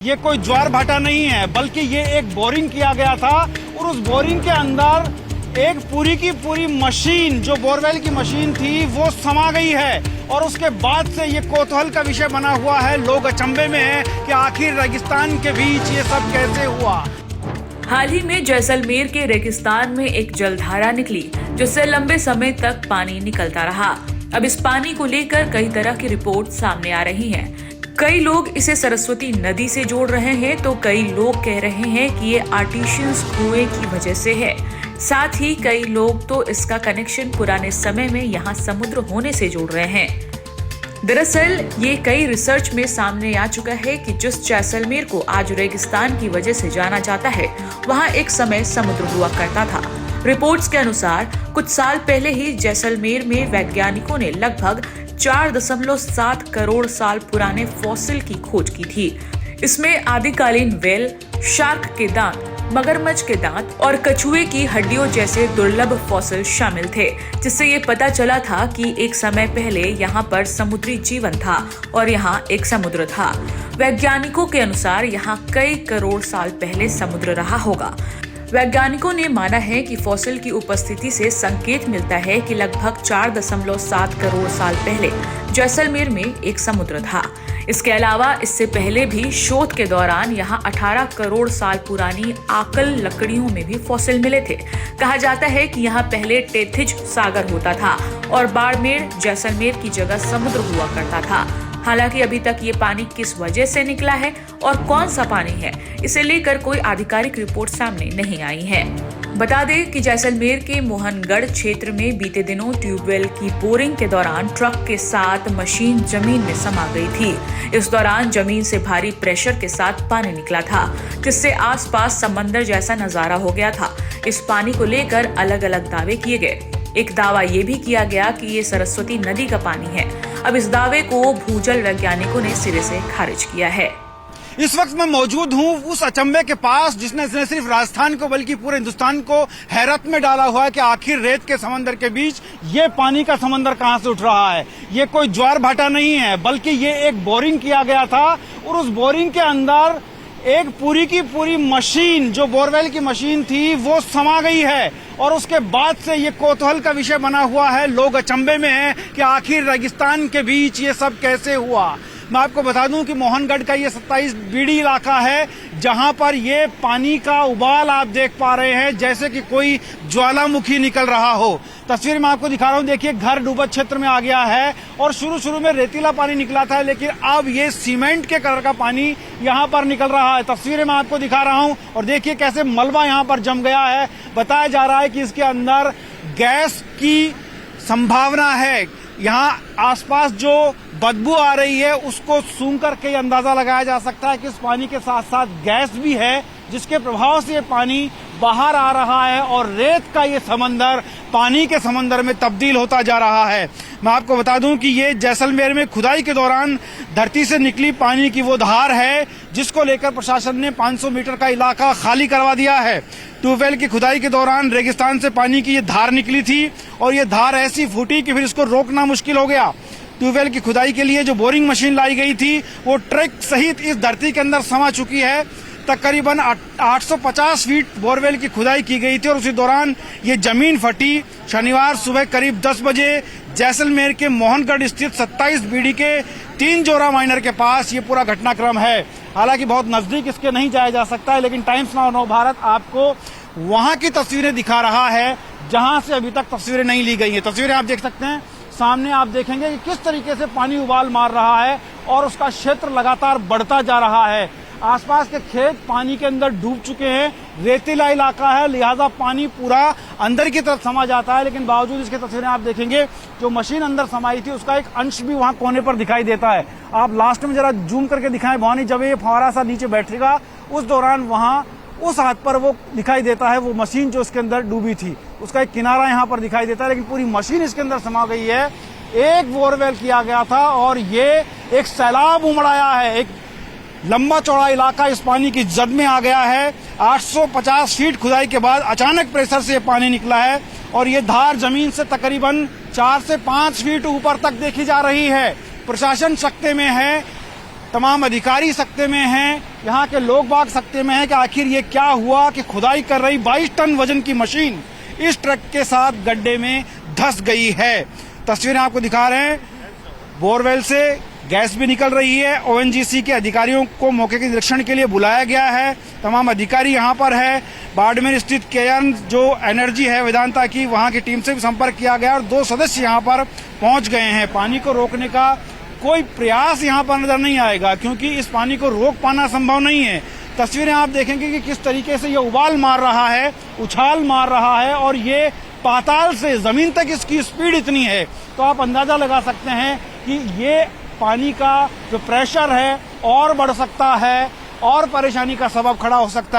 ये कोई ज्वार भाटा नहीं है, बल्कि ये एक बोरिंग किया गया था और उस बोरिंग के अंदर एक पूरी की पूरी मशीन, जो बोरवेल की मशीन थी, वो समा गई है। और उसके बाद से ये कौतूहल का विषय बना हुआ है। लोग अचंभे में हैं कि आखिर रेगिस्तान के बीच ये सब कैसे हुआ। हाल ही में जैसलमेर के रेगिस्तान में एक जलधारा निकली, जिससे लंबे समय तक पानी निकलता रहा। अब इस पानी को लेकर कई तरह की रिपोर्ट सामने आ रही हैं। कई लोग इसे सरस्वती नदी से जोड़ रहे हैं, तो कई लोग कह रहे हैं कि ये आर्टिशियन कुएं की वजह से है। साथ ही कई लोग तो इसका कनेक्शन पुराने समय में यहाँ समुद्र होने से जोड़ रहे हैं। दरअसल ये कई रिसर्च में सामने आ चुका है कि जिस जैसलमेर को आज रेगिस्तान की वजह से जाना जाता है, वहाँ एक समय समुद्र हुआ करता था। रिपोर्ट्स के अनुसार कुछ साल पहले ही जैसलमेर में वैज्ञानिकों ने लगभग 4.7 करोड़ साल पुराने फॉसिल की खोज की थी। इसमें आदिकालीन व्हेल, शार्क के दांत, मगरमच्छ के दांत और कछुए की हड्डियों जैसे दुर्लभ फॉसिल शामिल थे, जिससे ये पता चला था कि एक समय पहले यहाँ पर समुद्री जीवन था और यहाँ एक समुद्र था। वैज्ञानिकों के अनुसार यहाँ कई करोड़ साल पहले समुद्र रहा होगा। वैज्ञानिकों ने माना है कि फॉसिल की उपस्थिति से संकेत मिलता है कि लगभग 4.7 करोड़ साल पहले जैसलमेर में एक समुद्र था। इसके अलावा इससे पहले भी शोध के दौरान यहाँ 18 करोड़ साल पुरानी आकल लकड़ियों में भी फॉसिल मिले थे। कहा जाता है कि यहाँ पहले टेथिज सागर होता था और बाड़मेर जैसलमेर की जगह समुद्र हुआ करता था। हालांकि अभी तक ये पानी किस वजह से निकला है और कौन सा पानी है, इसे लेकर कोई आधिकारिक रिपोर्ट सामने नहीं आई है। बता दें कि जैसलमेर के मोहनगढ़ क्षेत्र में बीते दिनों ट्यूबवेल की बोरिंग के दौरान ट्रक के साथ मशीन जमीन में समा गई थी। इस दौरान जमीन से भारी प्रेशर के साथ पानी निकला था, जिससे आसपास समंदर जैसा नजारा हो गया था। इस पानी को लेकर अलग अलग दावे किए गए। एक दावा ये भी किया गया कि ये सरस्वती नदी का पानी है। अब इस दावे को भूजल वैज्ञानिकों ने सिरे से खारिज किया है। इस वक्त मैं मौजूद हूँ उस अचंभे के पास जिसने न सिर्फ राजस्थान को बल्कि पूरे हिंदुस्तान को हैरत में डाला हुआ है कि आखिर रेत के समंदर के बीच ये पानी का समंदर कहाँ से उठ रहा है। ये कोई ज्वार भाटा नहीं है, बल्कि ये एक बोरिंग किया गया था और उस बोरिंग के अंदर एक पूरी की पूरी मशीन, जो बोरवेल की मशीन थी, वो समा गई है। और उसके बाद से ये कौतूहल का विषय बना हुआ है। लोग अचंभे में हैं कि आखिर रेगिस्तान के बीच ये सब कैसे हुआ। मैं आपको बता दूं कि मोहनगढ़ का ये 27 बीडी इलाका है, जहां पर ये पानी का उबाल आप देख पा रहे हैं, जैसे कि कोई ज्वालामुखी निकल रहा हो। तस्वीर में आपको दिखा रहा हूं, देखिए घर डूबत क्षेत्र में आ गया है और शुरू में रेतीला पानी निकला था, लेकिन अब ये सीमेंट के कलर का पानी यहाँ पर निकल रहा है। तस्वीरें मैं आपको दिखा रहा हूँ और देखिए कैसे मलबा यहाँ पर जम गया है। बताया जा रहा है कि इसके अंदर गैस की संभावना है। यहाँ आसपास जो बदबू आ रही है उसको सूंघ करके अंदाजा लगाया जा सकता है कि इस पानी के साथ साथ गैस भी है, जिसके प्रभाव से ये पानी बाहर आ रहा है और रेत का ये समंदर पानी के समंदर में तब्दील होता जा रहा है। मैं आपको बता दूं कि ये जैसलमेर में खुदाई के दौरान धरती से निकली पानी की वो धार है, जिसको लेकर प्रशासन ने 500 मीटर का इलाका खाली करवा दिया है। ट्यूबवेल की खुदाई के दौरान रेगिस्तान से पानी की ये धार निकली थी और ये धार ऐसी फूटी कि फिर इसको रोकना मुश्किल हो गया। ट्यूबवेल की खुदाई के लिए जो बोरिंग मशीन लाई गई थी, वो ट्रक सहित इस धरती के अंदर समा चुकी है। तकरीबन 850 फीट बोरवेल की खुदाई की गई थी और उसी दौरान ये जमीन फटी। शनिवार सुबह करीब 10 बजे जैसलमेर के मोहनगढ़ स्थित 27 बीडी के 3 जोरा माइनर के पास ये पूरा घटनाक्रम है। हालांकि बहुत नजदीक इसके नहीं जाया जा सकता है, लेकिन टाइम्स नाउ नव भारत आपको वहां की तस्वीरें दिखा रहा है जहां से अभी तक तस्वीरें नहीं ली गई हैं। तस्वीरें आप देख सकते हैं, सामने आप देखेंगे कि किस तरीके से पानी उबाल मार रहा है और उसका क्षेत्र लगातार बढ़ता जा रहा है। आसपास के खेत पानी के अंदर डूब चुके हैं। रेतीला इलाका है, लिहाजा पानी पूरा अंदर की तरफ समा जाता है, लेकिन बावजूद इसके तस्वीरें आप देखेंगे, जो मशीन अंदर समाई थी उसका एक अंश भी वहां कोने पर दिखाई देता है। आप लास्ट में जरा जूम करके दिखाएं भवानी, जब ये फवारा सा नीचे बैठेगा उस दौरान वहां उस हाथ पर वो दिखाई देता है, वो मशीन जो इसके अंदर डूबी थी उसका एक किनारा यहाँ पर दिखाई देता है, लेकिन पूरी मशीन इसके अंदर समा गई है। एक बोरवेल किया गया था और ये एक सैलाब उमड़ाया है। एक लंबा चौड़ा इलाका इस पानी की जद में आ गया है। 850 फीट खुदाई के बाद अचानक प्रेशर से ये पानी निकला है और ये धार जमीन से तकरीबन 4 से 5 फीट ऊपर तक देखी जा रही है। प्रशासन सकते में है तमाम अधिकारी सकते में हैं, यहाँ के लोग बाग सकते में हैं कि आखिर ये क्या हुआ कि खुदाई कर रही 22 टन वजन की मशीन इस ट्रक के साथ गड्ढे में धंस गई है। तस्वीरें आपको दिखा रहे हैं, बोरवेल से गैस भी निकल रही है। ओएनजीसी के अधिकारियों को मौके के निरीक्षण के लिए बुलाया गया है। तमाम अधिकारी यहाँ पर है। बाड़मेर स्थित केयर्न जो एनर्जी है वेदांता की, वहाँ की टीम से भी संपर्क किया गया और 2 सदस्य यहाँ पर पहुँच गए हैं। पानी को रोकने का कोई प्रयास यहाँ पर नजर नहीं आएगा क्योंकि इस पानी को रोक पाना संभव नहीं है। तस्वीरें आप देखेंगे कि किस तरीके से ये उबाल मार रहा है, उछाल मार रहा है और ये पाताल से जमीन तक इसकी स्पीड इतनी है, तो आप अंदाजा लगा सकते हैं कि ये पानी का जो प्रेशर है और बढ़ सकता है और परेशानी का सबब खड़ा हो सकता है।